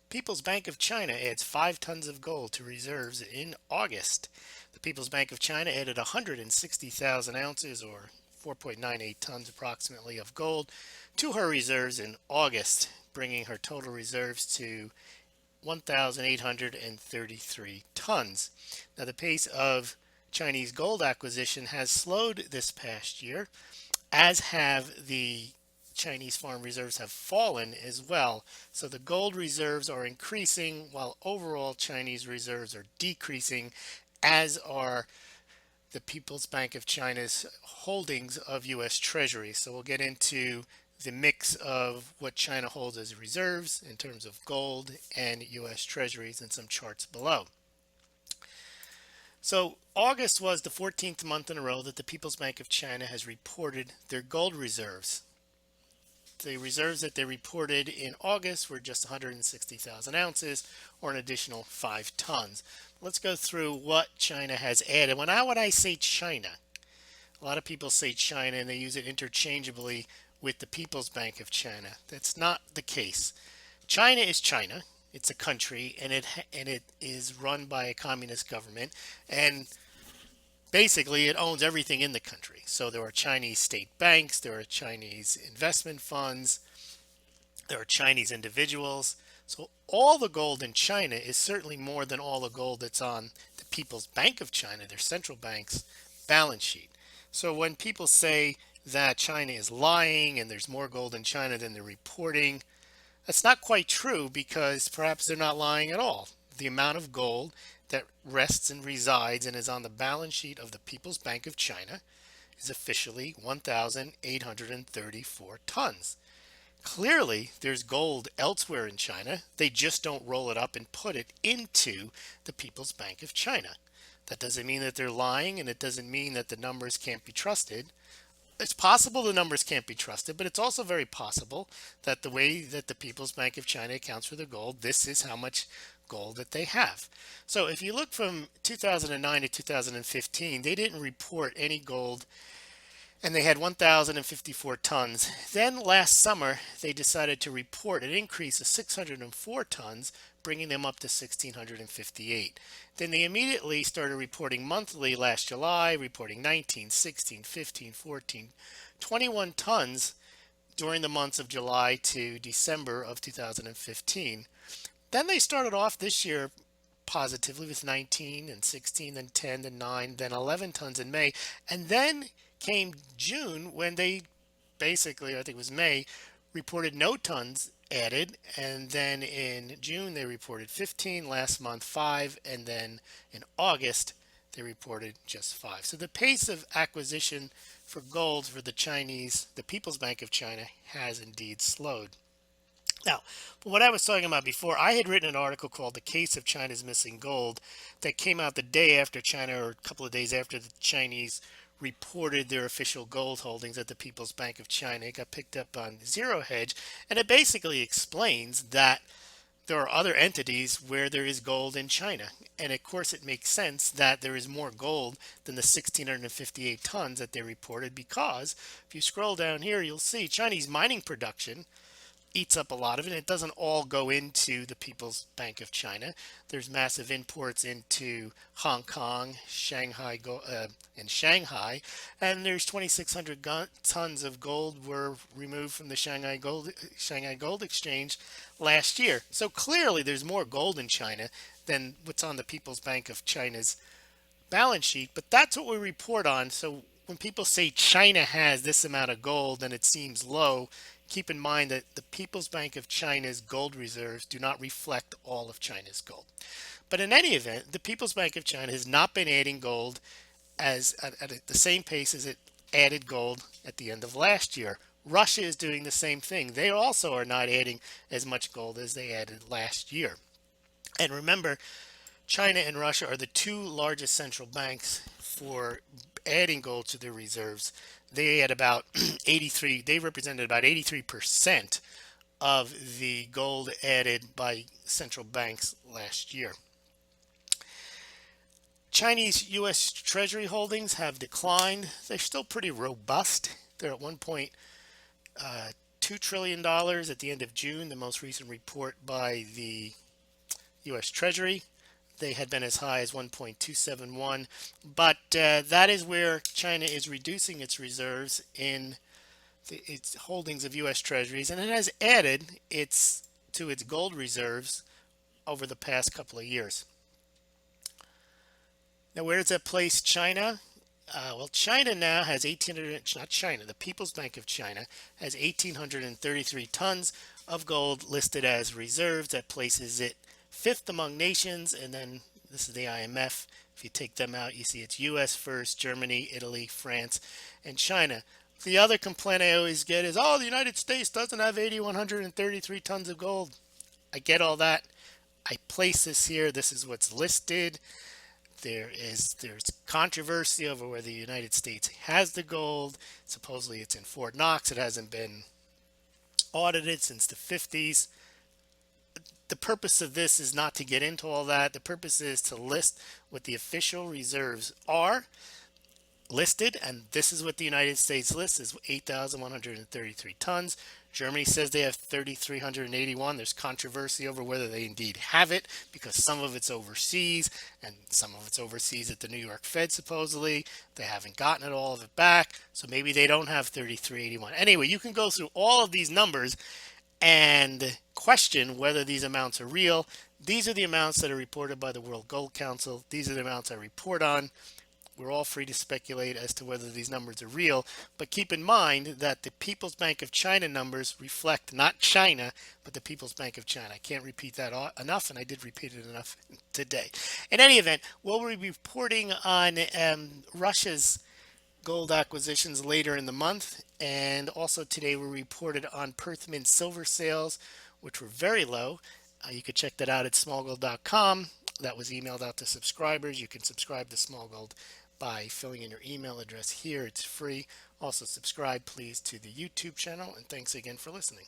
People's Bank of China adds 5 tons of gold to reserves in August. The People's Bank of China added 160,000 ounces or 4.98 tons approximately of gold to her reserves in August, bringing her total reserves to 1,833 tons. Now, the pace of Chinese gold acquisition has slowed this past year, as have the Chinese foreign reserves have fallen as well. So the gold reserves are increasing while overall Chinese reserves are decreasing, as are the People's Bank of China's holdings of US Treasuries. So we'll get into the mix of what China holds as reserves in terms of gold and US Treasuries in some charts below. So August was the 14th month in a row that the People's Bank of China has reported their gold reserves. The reserves that they reported in August were just 160,000 ounces or an additional 5 tons. Let's go through what China has added. When I say China, a lot of people say China and they use it interchangeably with the People's Bank of China. That's not the case. China is China. It's a country, and it is run by a communist government, and basically it owns everything in the country. So there are Chinese state banks, there are Chinese investment funds, there are Chinese individuals. So all the gold in China is certainly more than all the gold that's on the People's Bank of China, their central bank's balance sheet. So when people say that China is lying and there's more gold in China than they're reporting, that's not quite true, because perhaps they're not lying at all. The amount of gold that rests and resides and is on the balance sheet of the People's Bank of China is officially 1,834 tons. Clearly, there's gold elsewhere in China. They just don't roll it up and put it into the People's Bank of China. That doesn't mean that they're lying, and it doesn't mean that the numbers can't be trusted. It's possible the numbers can't be trusted, but it's also very possible that the way that the People's Bank of China accounts for the gold, this is how much gold that they have. So if you look from 2009 to 2015, they didn't report any gold, and they had 1,054 tons. Then last summer, they decided to report an increase of 604 tons, bringing them up to 1,658. Then they immediately started reporting monthly last July, reporting 19, 16, 15, 14, 21 tons during the months of July to December of 2015. Then they started off this year positively with 19 and 16, then 10, then 9, then 11 tons in May. And then came June, when they basically, I think it was May, reported no tons added. And then in June, they reported 15, last month 5, and then in August, they reported just 5. So the pace of acquisition for gold for the People's Bank of China has indeed slowed. Now, what I was talking about before, I had written an article called The Case of China's Missing Gold that came out the day after China, or a couple of days after the Chinese reported their official gold holdings at the People's Bank of China. It got picked up on Zero Hedge, and it basically explains that there are other entities where there is gold in China. And of course, it makes sense that there is more gold than the 1,658 tons that they reported, because if you scroll down here, you'll see Chinese mining production eats up a lot of it. It doesn't all go into the People's Bank of China. There's massive imports into Hong Kong, and Shanghai, and there's 2,600 tons of gold were removed from the Shanghai Gold Exchange last year. So clearly, there's more gold in China than what's on the People's Bank of China's balance sheet. But that's what we report on. So when people say China has this amount of gold and it seems low, keep in mind that the People's Bank of China's gold reserves do not reflect all of China's gold. But in any event, the People's Bank of China has not been adding gold at the same pace as it added gold at the end of last year. Russia is doing the same thing. They also are not adding as much gold as they added last year. And remember, China and Russia are the two largest central banks for adding gold to their reserves. They had about 83, they represented about 83% of the gold added by central banks last year. Chinese US Treasury holdings have declined. They're still pretty robust. They're at 1.4 $2 trillion at the end of June, the most recent report by the U.S. Treasury. They had been as high as 1.271, but that is where China is reducing its reserves in its holdings of U.S. Treasuries, and it has added to its gold reserves over the past couple of years. Now, where does that place China? Well, China now has 1,800, not China, the People's Bank of China has 1,833 tons of gold listed as reserves. That places it fifth among nations, and then this is the IMF. If you take them out, you see it's US first, Germany, Italy, France, and China. The other complaint I always get is, oh, the United States doesn't have 8,133 tons of gold. I get all that. I place this here. This is what's listed. There's controversy over whether the United States has the gold. Supposedly it's in Fort Knox. It hasn't been audited since the 50s. The purpose of this is not to get into all that. The purpose is to list what the official reserves are listed, and this is what the United States lists is 8,133 tons. Germany says they have 3,381. There's controversy over whether they indeed have it because some of it's overseas and some of it's overseas at the New York Fed supposedly. They haven't gotten it all of it back, so maybe they don't have 3,381. Anyway, you can go through all of these numbers and question whether these amounts are real. These are the amounts that are reported by the World Gold Council. These are the amounts I report on. We're all free to speculate as to whether these numbers are real, but keep in mind that the People's Bank of China numbers reflect not China, but the People's Bank of China. I can't repeat that enough, and I did repeat it enough today. In any event, we'll be reporting on Russia's gold acquisitions later in the month, and also today we reported on Perth Mint silver sales, which were very low. You could check that out at Smaulgld.com. That was emailed out to subscribers. You can subscribe to Smaulgld by filling in your email address here. It's free. Also subscribe please to the YouTube channel, and thanks again for listening.